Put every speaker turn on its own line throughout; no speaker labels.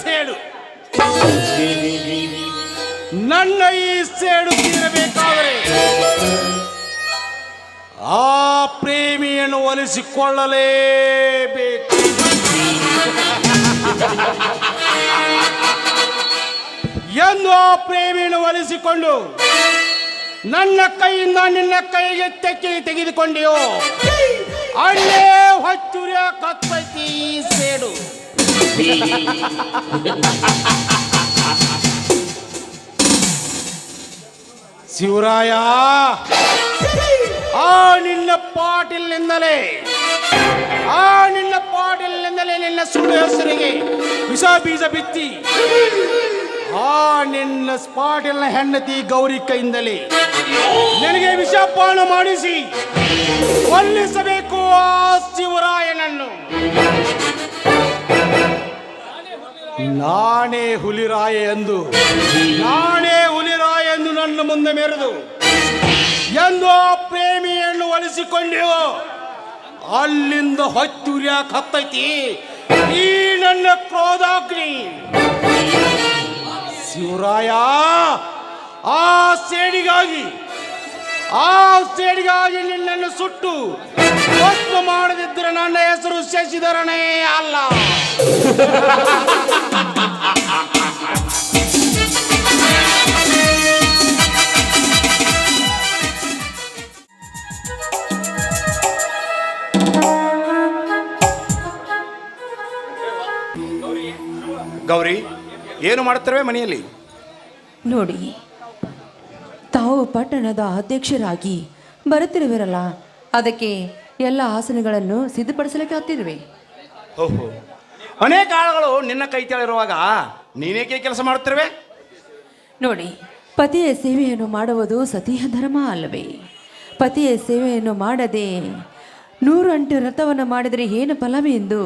ಸೇಡು. ನನ್ನ ಈ ಸೇಡು ತೀರಬೇಕಾದರೆ ಆ ಪ್ರೇಮಿಯನ್ನು ಒಲಿಸಿಕೊಳ್ಳಲೇಬೇಕು. ಎಂದು ಆ ಪ್ರೇಮಿಯನ್ನು ಒಲಿಸಿಕೊಂಡು ನನ್ನ ಕೈಯಿಂದ ನಿನ್ನ ಕೈಗೆ ತೆಗೆದುಕೊಂಡಿಯೋ ಅಲ್ಲೇ ಹೊಚ್ಚುರಿಯ ಕತ್ತೈತಿ ಸೇಡು. ಶಿವರಾಯ, ಆ ನಿನ್ನ ಪಾಟೀಲ್ನಿಂದಲೇ ನಿನ್ನ ಸುಳ್ಳು ಹೆಸರಿಗೆ ವಿಷ ಬೀಜ ಬಿತ್ತಿ ಆ ನಿನ್ನ ಪಾಟೀಲ್ನ ಹೆಂಡತಿ ಗೌರಿ ಕೈಯಿಂದಲೇ ನಿನಗೆ ವಿಷಪಾನ ಮಾಡಿಸಿ ಕೊಲ್ಲಿಸಬೇಕು ಆ ಶಿವರಾಯನನ್ನು. ನಾನೇ ಹುಲಿರಾಯ ಎಂದು ನನ್ನ ಮುಂದೆ ಮೆರೆದು ಎಂದು ಆ ಪ್ರೇಮಿಯನ್ನು ಒಲಿಸಿಕೊಂಡೆವು ಅಲ್ಲಿಂದ ಹೊಚ್ಚುರಿಯ ಕತ್ತೈತಿ ಈ ನನ್ನ ಕ್ರೋಧಾಗ್ನಿ. ಶಿವರಾಯ, ಆ ಸೇಡಿಗಾಗಿ ನಿನ್ನನ್ನು ಸುಟ್ಟು ಭಸ್ಮ ಮಾಡದಿದ್ದರೆ ನನ್ನ ಹೆಸರು ಶಶಿಧರನೇ ಅಲ್ಲ.
ಗೌರಿ, ಏನು ಮಾಡುತ್ತವೆ ಮನೆಯಲ್ಲಿ?
ನೋಡಿ, ತಾವು ಪಟ್ಟಣದ ಅಧ್ಯಕ್ಷರಾಗಿ ಬರುತ್ತಿರುವಿರಲ್ಲ, ಅದಕ್ಕೆ ಎಲ್ಲ ಆಸನಗಳನ್ನು ಸಿದ್ಧಪಡಿಸಲಿಕ್ಕೆ ಹತ್ತಿರುವೆ.
ಓಹೋ, ಅನೇಕ ಆಳುಗಳು ನಿನ್ನ ಕೈ ತೆಳಿರುವಾಗ ನೀನೇಕೆ ಕೆಲಸ ಮಾಡುತ್ತಿರುವೆ?
ನೋಡಿ, ಪತಿಯ ಸೇವೆಯನ್ನು ಮಾಡುವುದು ಸತಿಯ ಧರ್ಮ ಅಲ್ಲವೇ? ಪತಿಯ ಸೇವೆಯನ್ನು ಮಾಡದೆ 108 ವ್ರತವನ್ನು ಮಾಡಿದರೆ ಏನು ಫಲವೇ ಎಂದು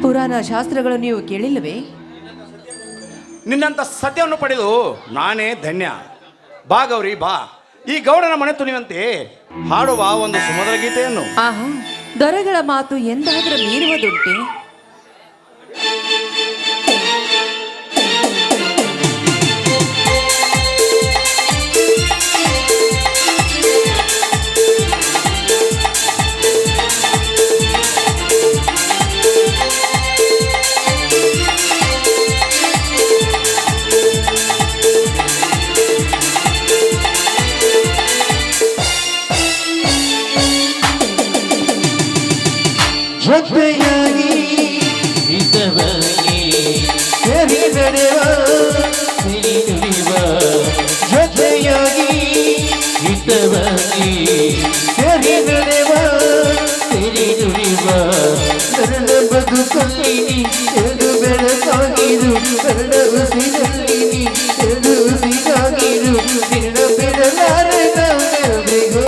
ಪುರಾಣ ಶಾಸ್ತ್ರಗಳು ನೀವು ಕೇಳಿಲ್ಲವೇ?
ನಿನ್ನಂಥ ಸತ್ಯವನ್ನು ಪಡೆದು ನಾನೇ ಧನ್ಯ. ಬಾ ಗೌರಿ, ಬಾ, ಈ ಗೌಡನ ಮನೆ ತುಣಿವಂತೆ ಹಾಡುವ ಒಂದು ಸುಮಧುರ ಗೀತೆಯನ್ನು.
ಆಹಾ, ದೊರೆಗಳ ಮಾತು ಎಂದಾದರೂ ಮೀರುವುದುಂಟೆ?
ಜೊತೆಯಾಗಿ ಇದ್ದವನೇ ಸರಿ ನಡೆವ ಸಿರಿ ನುಡಿವ, ಜೊತೆಯಾಗಿ ಇದ್ದವನೇ ಸರಿ ನಡೆವ ಸಿರಿ ನುಡಿವ, ನನ್ನ ಬದುಕಲ್ಲಿ ಎರಡು ಬೆಳಕಾಗಿರು, ನನ್ನ ಉಸಿರಲ್ಲಿ ಎರಡು ಉಸಿರಾಗಿರು, ನಿನ್ನ ಬಿಡಲಾರೆ ನಮ್ಮೆಲ್ಲರಿಗೂ.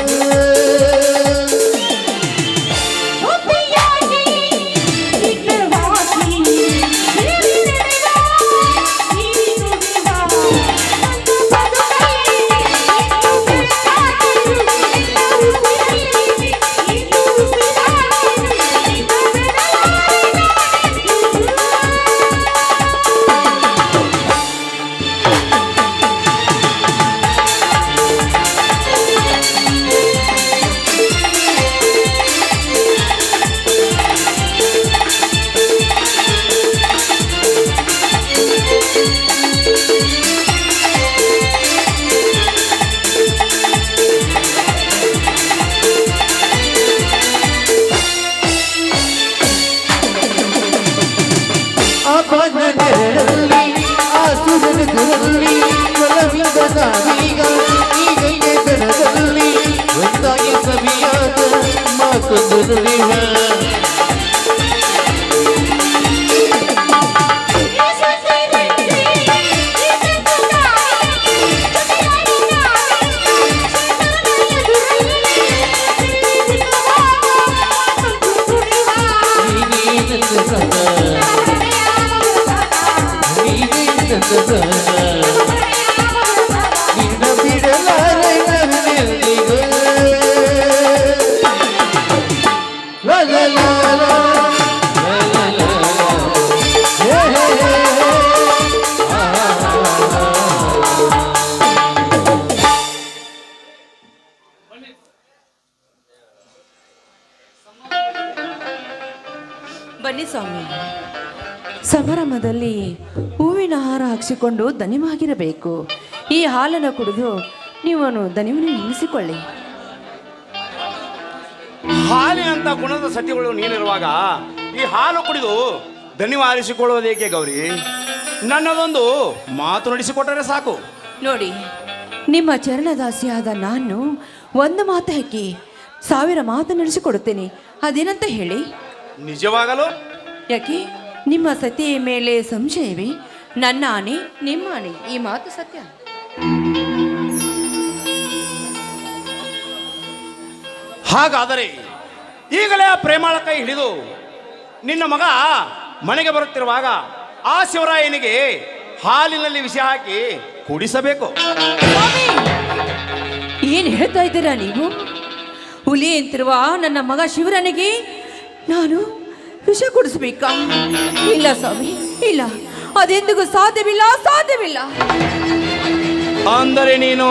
la la la la la la la la
ಸಂಭ್ರಮದಲ್ಲಿ ಹೂವಿನ ಹಾರ ಹಾಕಿಸಿಕೊಂಡು ದಣಿವಾಗಿರಬೇಕು. ಈ ಹಾಲನ್ನು ಕುಡಿದು ನೀವನು ದಣಿವನ್ನು ನಿಲ್ಲಿಸಿಕೊಳ್ಳಿ.
ಹಾಲಿನಂತ ಗುಣದ ಸತಿಗಳು ನೀನಿರುವಾಗ ಈ ಹಾಲು ಕುಡಿದು ದಣಿವಾರಿಸಿಕೊಳ್ಳುವುದೇಕೆ ಗೌರಿ? ನನ್ನದೊಂದು ಮಾತು ನಡೆಸಿಕೊಟ್ಟರೆ ಸಾಕು.
ನೋಡಿ, ನಿಮ್ಮ ಚರಣದಾಸಿಯಾದ ನಾನು ಒಂದು ಮಾತು ಹಾಕಿ 1000 ಮಾತು ನಡೆಸಿಕೊಡುತ್ತೇನೆ. ಅದೇನಂತ ಹೇಳಿ?
ನಿಜವಾಗಲು?
ಯಾಕೆ ನಿಮ್ಮ ಸತಿಯ ಮೇಲೆ ಸಂಶಯವೇ? ನನ್ನ ಆಣೆ, ನಿಮ್ಮ ಆಣೆ, ಈ ಮಾತು ಸತ್ಯ.
ಹಾಗಾದರೆ ಈಗಲೇ ಆ ಪ್ರೇಮಾಳ ಕೈ ಹಿಡಿದು ನಿನ್ನ ಮಗ ಮನೆಗೆ ಬರುತ್ತಿರುವಾಗ ಆ ಶಿವರಾಯನಿಗೆ ಹಾಲಿನಲ್ಲಿ ವಿಷ ಹಾಕಿ ಕುಡಿಸಬೇಕು.
ಏನು ಹೇಳ್ತಾ ಇದ್ದೀರಾ ನೀವು? ಹುಲಿ ಅಂತಿರುವ ನನ್ನ ಮಗ ಶಿವರನಿಗೆ ನಾನು ವಿಷ ಕುಡಿಸ್ಬೇಕಾ? ಇಲ್ಲ ಸ್ವಾಮಿ, ಇಲ್ಲ, ಅದೆಂದಿಗೂ ಸಾಧ್ಯವಿಲ್ಲ, ಸಾಧ್ಯವಿಲ್ಲ.
ಅಂದರೆ ನೀನು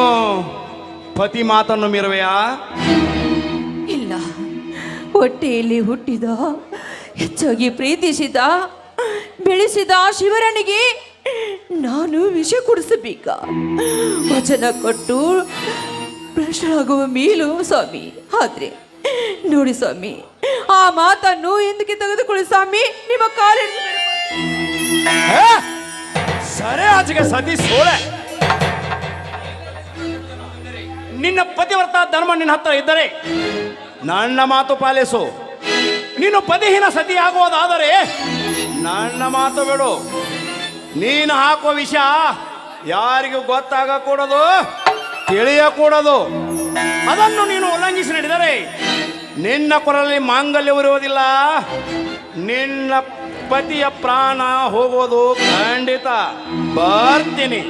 ಪತಿ ಮಾತನ್ನು ಮೀರುವೆಯಾ?
ಇಲ್ಲ, ಹೊಟ್ಟೆಯಲ್ಲಿ ಹುಟ್ಟಿದ, ಹೆಚ್ಚಾಗಿ ಪ್ರೀತಿಸಿದ, ಬೆಳೆಸಿದ ಶಿವರನಿಗೆ ನಾನು ವಿಷ ಕುಡಿಸಬೇಕಾ? ವಚನ ಕೊಟ್ಟು ಭ್ರಷ್ಟರಾಗುವ ಮೇಲೂ ಸ್ವಾಮಿ. ಆದ್ರೆ ನೋಡಿ ಸ್ವಾಮಿ, ಆ ಮಾತನ್ನು ಎಂದಕ್ಕೆ ತೆಗೆದುಕೊಳ್ಳಿ ಸ್ವಾಮಿ, ನಿಮ್ಮ ಕಾಲಿನ
ಸರಿ ಆಚೆಗೆ ಸತಿ ಸೋಳೆ. ನಿನ್ನ ಪತಿವ್ರತ ಧರ್ಮ ನಿನ್ನ ಹತ್ರ ಇದ್ದರೆ ನನ್ನ ಮಾತು ಪಾಲಿಸು. ನೀನು ಪತಿಹೀನ ಸತಿ ಆಗುವುದಾದರೆ ನನ್ನ ಮಾತು ಬಿಡು. ನೀನು ಹಾಕುವ ವಿಷಯ ಯಾರಿಗೂ ಗೊತ್ತಾಗಕೂಡದು, ತಿಳಿಯಕೂಡದು. ಅದನ್ನು ನೀನು ಉಲ್ಲಂಘಿಸಿ ನಡೆದರೆ ನಿನ್ನ ಕೊರಳಲ್ಲಿ ಮಾಂಗಲ್ಯವಿರುವುದಿಲ್ಲ, ನಿನ್ನ ಪತಿಯ ಪ್ರಾಣ ಹೋಗೋದು ಖಂಡಿತ. ಬರ್ತೀನಿ.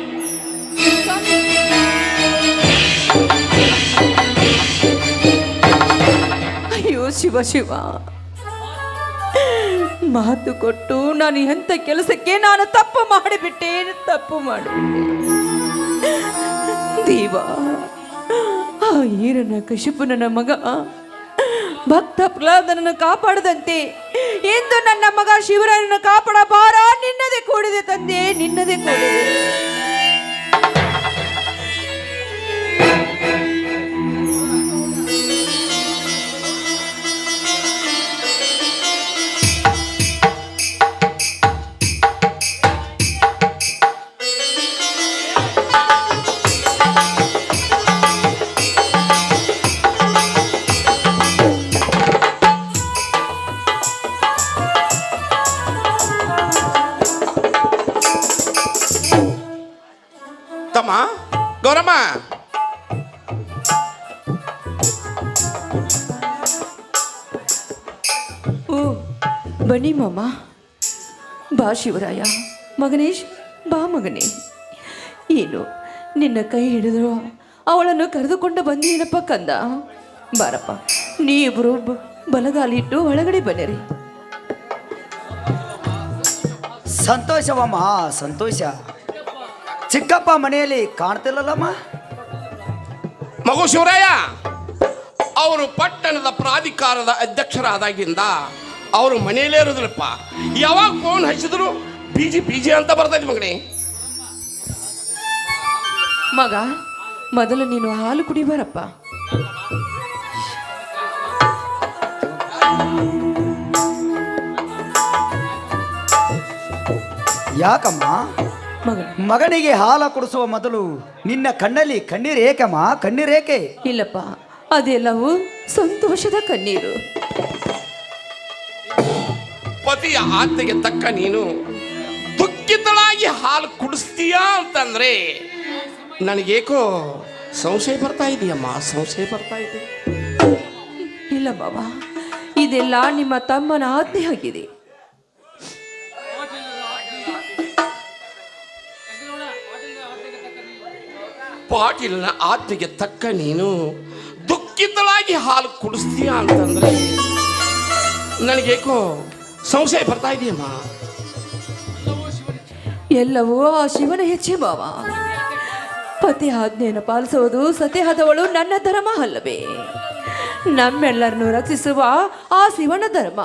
ಅಯ್ಯೋ ಶಿವ ಶಿವ, ಮಾತು ಕೊಟ್ಟು ನಾನು ಎಂಥ ಕೆಲಸಕ್ಕೆ ನಾನು ತಪ್ಪು ಮಾಡಿಬಿಟ್ಟೆ, ತಪ್ಪು ಮಾಡಿಬಿಟ್ಟೆ ದೇವ. ಆ ಈರನ ಕಶಿಪುನ ಮಗ ಭಕ್ತ ಪ್ರಹ್ಲಾದನನ್ನು ಕಾಪಾಡದಂತೆ ಎಂದು ನನ್ನ ಮಗ ಶಿವರಾಯನನ್ನು ಕಾಪಾಡ ಭಾರ ನಿನ್ನದೇ ಕೂಡಿದೆ ತಂದೆ, ನಿನ್ನದೇ ಕೂಡಿದೆ.
ತಮ್ಮ ಗೌರಮ್ಮ,
ಓ ಬನ್ನಿ ಮಾಮ. ಬಾ ಶಿವರಾಯ. ಮಗನೇಶ್, ಬಾ ಮಗನೇ. ಏನು ನಿನ್ನ ಕೈ ಹಿಡಿದು ಅವಳನ್ನು ಕರೆದುಕೊಂಡು ಬಂದೇನಪ್ಪ ಕಂದ? ಬಾರಪ್ಪ, ನೀವಿಬ್ಬರು ಬಲಗಾಲಿಟ್ಟು ಒಳಗಡೆ ಬನ್ನಿರಿ.
ಸಂತೋಷವಮ್ಮ, ಸಂತೋಷ. ಚಿಕ್ಕಪ್ಪ ಮನೆಯಲ್ಲಿ ಕಾಣ್ತಿಲ್ಲಲ್ಲಮ್ಮ?
ಮಗು ಶಿವರಾಯ, ಅವರು ಪಟ್ಟಣದ ಪ್ರಾಧಿಕಾರದ ಅಧ್ಯಕ್ಷರಾದಾಗಿಂದ ಅವರು ಮನೆಯಲ್ಲೇ ಇರೋದಿಲ್ಲಪ್ಪ. ಯಾವಾಗ ಫೋನ್ ಹಚ್ಚಿದ್ರು ಬಿಜಿ ಬಿಜಿ ಅಂತ ಬರ್ತೈತಿ ಮಗನೇ.
ಮಗ, ಮೊದಲು ನೀನು ಹಾಲು ಕುಡಿ ಬರಪ್ಪ.
ಯಾಕಮ್ಮ?
ಮಗ,
ಮಗನಿಗೆ ಹಾಲು ಕುಡಿಸುವ ಮೊದಲು ನಿನ್ನ ಕಣ್ಣಲ್ಲಿ ಕಣ್ಣೀರೇಕಮ್ಮ? ಕಣ್ಣೀರೇಕೆ?
ಇಲ್ಲಪ್ಪ, ಅದೆಲ್ಲವೂ ಸಂತೋಷದ ಕಣ್ಣೀರು.
ಪತಿಯ ಆಜ್ಞೆಗೆ ತಕ್ಕ ನೀನು ದುಃಖಿತಳಾಗಿ ಹಾಲು ಕುಡಿಸ್ತೀಯಾ ಅಂತಂದ್ರೆ ನನಗೇಕೋ ಸಂಶಯ ಬರ್ತಾ ಇದೆಯಮ್ಮ, ಸಂಶಯ ಬರ್ತಾ ಇದೆ.
ಇಲ್ಲ ಬಾಬ, ಇದೆಲ್ಲ ನಿಮ್ಮ ತಮ್ಮನ ಆಜ್ಞೆ ಆಗಿದೆ.
ಪಾಟೀಲನ ಆಜ್ಞೆಗೆ ತಕ್ಕ ನೀನು ದುಃಖಿತಳಾಗಿ ಹಾಲು ಕುಡಿಸ್ತೀಯಾ ಅಂತಂದ್ರೆ ನನಗೇಕೋ ಸಂಶಯ ಬರ್ತಾ ಇದೆಯಮ್ಮ.
ಎಲ್ಲವೂ ಆ ಶಿವನ ಹೆಚ್ಚೆ ಬಾವ. ಪತಿ ಆಜ್ಞೆಯನ್ನು ಪಾಲಿಸುವುದು ಸತ್ಯಹದವಳು ನನ್ನ ಧರ್ಮ ಅಲ್ಲವೇ? ನಮ್ಮೆಲ್ಲರನ್ನು ರಕ್ಷಿಸುವ ಆ ಶಿವನ ಧರ್ಮ.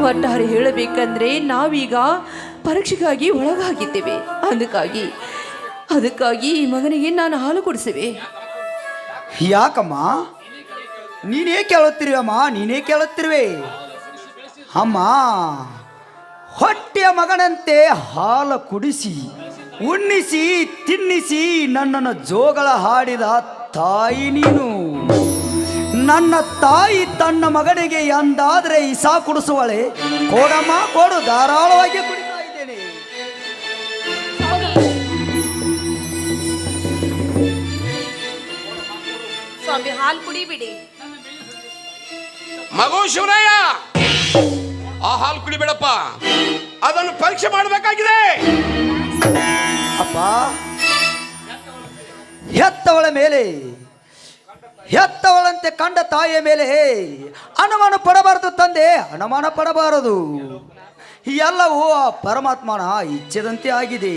ಒಟ್ಟಾರೆ ಹೇಳಬೇಕಂದ್ರೆ ನಾವೀಗ ಪರೀಕ್ಷೆಗಾಗಿ ಒಳಗಾಗಿದ್ದೇವೆ. ಅದಕ್ಕಾಗಿ ಈ ಮಗನಿಗೆ ನಾನು ಹಾಲು ಕೊಡಿಸುವೆ.
ಯಾಕಮ್ಮ ನೀನೇ ಕೇಳುತ್ತಿರುವಮ್ಮ, ನೀನೇ ಕೇಳುತ್ತಿರುವೆ. ಅಮ್ಮ ಹೊಟ್ಟೆಯ ಮಗನಂತೆ ಹಾಲು ಕುಡಿಸಿ ಉಣ್ಣಿಸಿ ತಿನ್ನಿಸಿ ನನ್ನನ್ನು ಜೋಗಳ ಹಾಡಿದ ತಾಯಿ ನೀನು. ನನ್ನ ತಾಯಿ ತನ್ನ ಮಗನಿಗೆ ಎಂದಾದರೆ ಇಸಾ ಕುಡಿಸುವಳೆ. ಕೊಡಮ್ಮ ಕೊಡು, ಧಾರಾಳವಾಗಿ ಕುಡಿತಾ ಇದ್ದೇನೆ.
ಸ್ವಾಮಿ ಹಾಲು ಕುಡಿಬಿಡಿ.
ಮಗು ಶಿವರಾಯ, ಆ ಹಾಲು ಕುಡಿಬೇಡಪ್ಪ, ಅದನ್ನು ಪರೀಕ್ಷೆ ಮಾಡಬೇಕಾಗಿದೆ.
ಅಪ್ಪ ಹೆತ್ತವಳ ಮೇಲೆ ಹೆತ್ತವಳಂತೆ ಕಂಡ ತಾಯಿಯ ಮೇಲೆ ಅನುಮಾನ ಪಡಬಾರದು ತಂದೆ, ಅನುಮಾನ ಪಡಬಾರದು. ಎಲ್ಲವೂ ಆ ಪರಮಾತ್ಮನ ಇಚ್ಛೆದಂತೆ ಆಗಿದೆ.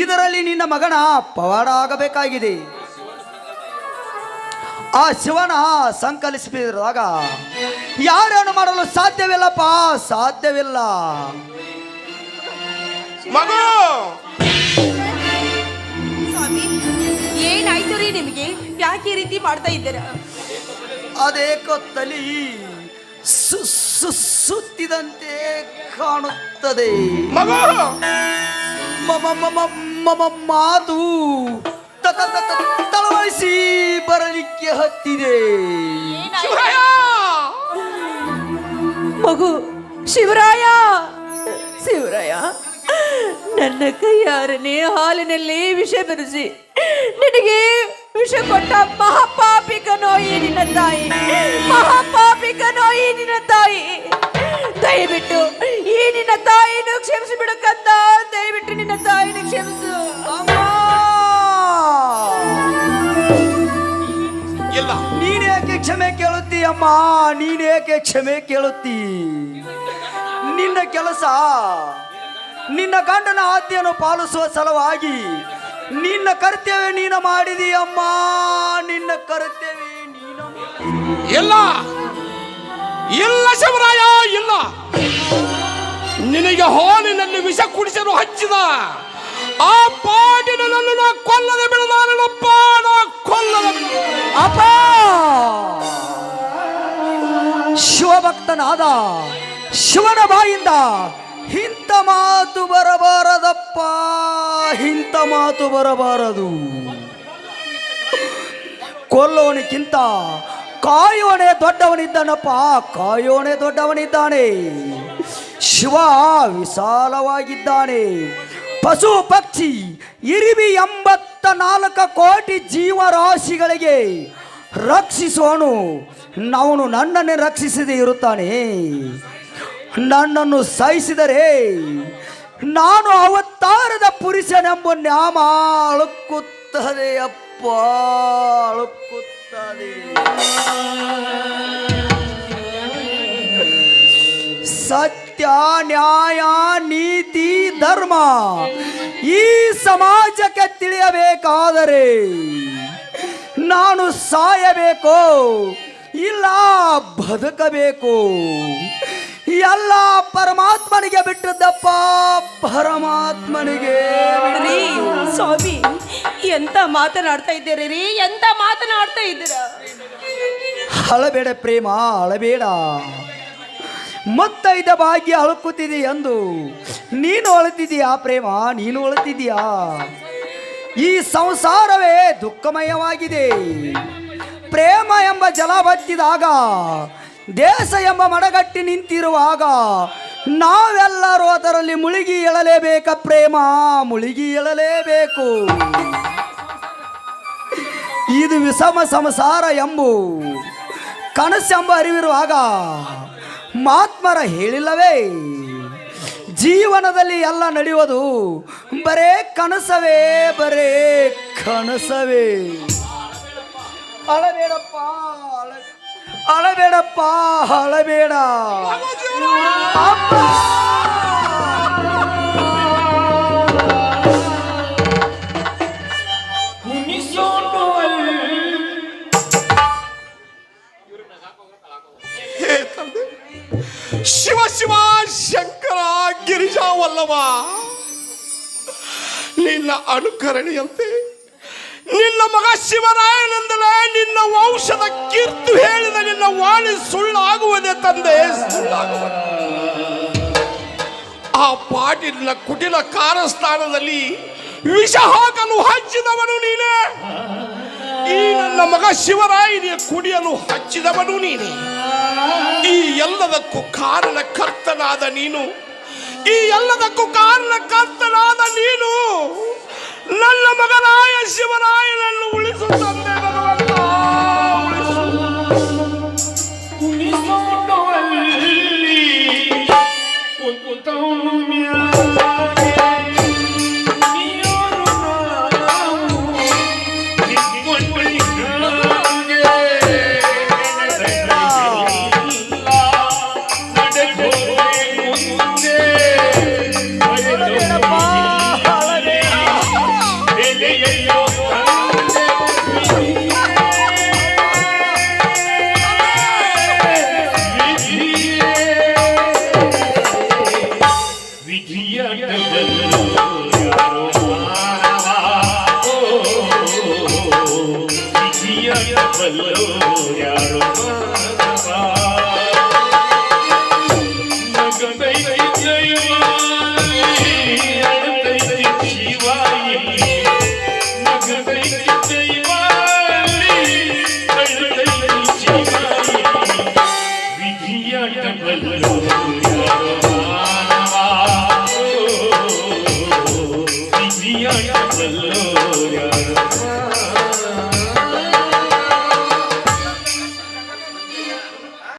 ಇದರಲ್ಲಿ ನಿನ್ನ ಮಗನ ಪವಾಡ ಆಗಬೇಕಾಗಿದೆ. ಆ ಶಿವನ ಸಂಕಲಿಸಿದಾಗ ಯಾರನ್ನು ಮಾಡಲು ಸಾಧ್ಯವಿಲ್ಲಪ್ಪ, ಸಾಧ್ಯವಿಲ್ಲ.
ಮಗು
ಸ್ವಾಮಿ ಏನಾಯ್ತು ರೀ ನಿಮಗೆ? ಯಾಕೆ ಈ ರೀತಿ ಮಾಡ್ತಾ ಇದ್ದೀರಾ?
ಅದೇ ಕೊತ್ತಲಿ ಸುತ್ತಿದಂತೆ ಕಾಣುತ್ತದೆ.
ಮಗು
ಮಾತು ತಳವಳಿಸಿ ಬರಲಿಕ್ಕೆ ಹತ್ತಿದೆ.
ಶಿವರಾಯ,
ಮಗು ಶಿವರಾಯ, ನನ್ನ ಕೈಯಾರನೆ ಹಾಲಿನಲ್ಲಿ ವಿಷ ಬೆರೆಸಿ ನಿನಗೆ ವಿಷ ಕೊಟ್ಟ ಮಹಾಪಾಪಿಕನೋಯಿ ನಿನ್ನ ತಾಯಿ, ಮಹಾಪಾಪಿಕನೋಯಿ ನಿನ್ನ ತಾಯಿ. ದಯವಿಟ್ಟು ಈ ನಿನ್ನ ತಾಯಿಯನ್ನು ಕ್ಷಮಿಸಿ ಬಿಡಕ್ಕಂತ, ದಯವಿಟ್ಟು ನಿನ್ನ ತಾಯಿನ ಕ್ಷಮಿಸು.
ಇಲ್ಲ,
ನೀನೇಕೆ ಕ್ಷಮೆ ಕೇಳುತ್ತೀ ಅಮ್ಮ, ನೀನೇಕೆ ಕ್ಷಮೆ ಕೇಳುತ್ತೀ? ನಿನ್ನ ಕೆಲಸ ನಿನ್ನ ಗಂಡನ ಆಜ್ಞೆಯನ್ನು ಪಾಲಿಸುವ ಸಲುವಾಗಿ ನಿನ್ನ ಕರ್ತವ್ಯ ನೀನು ಮಾಡಿದೀಯಮ್ಮ, ನಿನ್ನ ಕರ್ತವ್ಯ ನೀನು.
ಇಲ್ಲ ಇಲ್ಲ ಶಿವರಾಯ, ಇಲ್ಲ. ನಿನಗೆ ಹಾಲಿನಲ್ಲಿ ವಿಷ ಕುಡಿಸಲು ಹಚ್ಚಿದ ಆ ಪಾಟಿನ ನನ್ನನ್ನು ಕೊಲ್ಲದೆ ಬಿಡದಾನಪ್ಪ, ಕೊಲ್ಲದ
ಅಪ್ಪ. ಶಿವಭಕ್ತನಾದ ಶಿವನ ಬಾಯಿಂದ ಇಂಥ ಮಾತು ಬರಬಾರದಪ್ಪ, ಇಂಥ ಮಾತು ಬರಬಾರದು. ಕೊಲ್ಲೋನಿಕ್ಕಿಂತ ಕಾಯೋಣೆ ದೊಡ್ಡವನಿದ್ದಾನಪ್ಪ, ಕಾಯೋಣೆ ದೊಡ್ಡವನಿದ್ದಾನೆ. ಶಿವ ವಿಶಾಲವಾಗಿದ್ದಾನೆ. ಪಶು ಪಕ್ಷಿ ಇರಿವಿ 84 ಕೋಟಿ ಜೀವರಾಶಿಗಳಿಗೆ ರಕ್ಷಿಸೋನು ಅವನು ನನ್ನನ್ನೇ ರಕ್ಷಿಸದೇ ಇರುತ್ತಾನೆ. ನನ್ನನ್ನು ಸಹಿಸಿದರೆ ನಾನು ಅವತಾರದ ಪುರುಷನೆಂಬ ನಾಮ ಅಳುಕುತ್ತದೆ ಅಪ್ಪ, ಅಳುಕುತ್ತದೆ. ಸತ್ಯ ನ್ಯಾಯ ನೀತಿ ಧರ್ಮ ಈ ಸಮಾಜಕ್ಕೆ ತಿಳಿಯಬೇಕಾದರೆ ನಾನು ಸಾಯಬೇಕು, ಇಲ್ಲ ಬದುಕಬೇಕು. ಎಲ್ಲ ಪರಮಾತ್ಮನಿಗೆ ಬಿಟ್ಟದ್ದಪ್ಪ, ಪರಮಾತ್ಮನಿಗೆ.
ರೀ ಸ್ವಾಮಿ ಎಂತ ಮಾತನಾಡ್ತಾ ಇದ್ದೀರಿ ರೀ, ಎಂತ ಮಾತನಾಡ್ತಾ ಇದ್ದೀರಾ?
ಅಳಬೇಡ ಪ್ರೇಮ, ಅಳಬೇಡ. ಮುತ್ತೈದ ಭಾಗ್ಯ ಅಳುಕುತ್ತಿದೆ ಎಂದು ನೀನು ಅಳುತ್ತಿದೀಯಾ ಪ್ರೇಮ, ನೀನು ಅಳುತ್ತಿದೀಯಾ? ಈ ಸಂಸಾರವೇ ದುಃಖಮಯವಾಗಿದೆ. ಪ್ರೇಮ ಎಂಬ ಜಲ ಬತ್ತಿದಾಗ, ದೇಶ ಎಂಬ ಮಡಗಟ್ಟಿ ನಿಂತಿರುವಾಗ ನಾವೆಲ್ಲರೂ ಅದರಲ್ಲಿ ಮುಳುಗಿ ಎಳಲೇಬೇಕ ಪ್ರೇಮ, ಮುಳುಗಿ ಎಳಲೇಬೇಕು. ಇದು ವಿಷಮ ಸಂಸಾರ ಎಂಬು ಕನಸೆಂಬ ಅರಿವಿರುವಾಗ ಮಹಾತ್ಮರ ಹೇಳಿಲ್ಲವೇ, ಜೀವನದಲ್ಲಿ ಎಲ್ಲ ನಡೆಯುವುದು ಬರೇ ಕನಸವೇ, ಬರೇ ಕನಸವೇ. ಅಳಬೇಡಪ್ಪ, ಅಳಬೇಡಪ್ಪ, ಅಳಬೇಡ ಅಪ್ಪ.
ಶಿವ ಶಿವ ಶಂಕರ ನಿನ್ನ ಅನುಕರಣೆಯಂತೆ ನಿನ್ನ ಮಗ ಶಿವರಾಯನೆಂದಲೇ ನಿನ್ನ ವಂಶದ ಕೀರ್ತಿ ಹೇಳಿದ ನಿನ್ನ ವಾಣಿ ಸುಳ್ಳಾಗುವುದೇ ತಂದೆ, ಸುಳ್ಳಾಗುವುದು. ಆ ಪಾಟೀಲಿನ ಕುಟಿಲ ಕಾರಸ್ಥಾನದಲ್ಲಿ ವಿಷ ಹಾಕಲು ಹಚ್ಚಿದವನು ನೀನೇ. ಈ ನನ್ನ ಮಗ ಶಿವರಾಯನಿಗೆ ಕುಡಿಯಲು ಹಚ್ಚಿದವನು ನೀನೇ. ಈ ಎಲ್ಲದಕ್ಕೂ ಕಾರಣಕರ್ತನಾದ ನೀನು, ಈ ಎಲ್ಲದಕ್ಕೂ ಕಾರಣಕರ್ತನಾದ ನೀನು ನನ್ನ ಮಗನಾಯ ಶಿವರಾಯನನ್ನು ಉಳಿಸು ತಂದೆ ಭಗವಂತ, ಉಳಿಸು.
ಶಿವಾಯಿ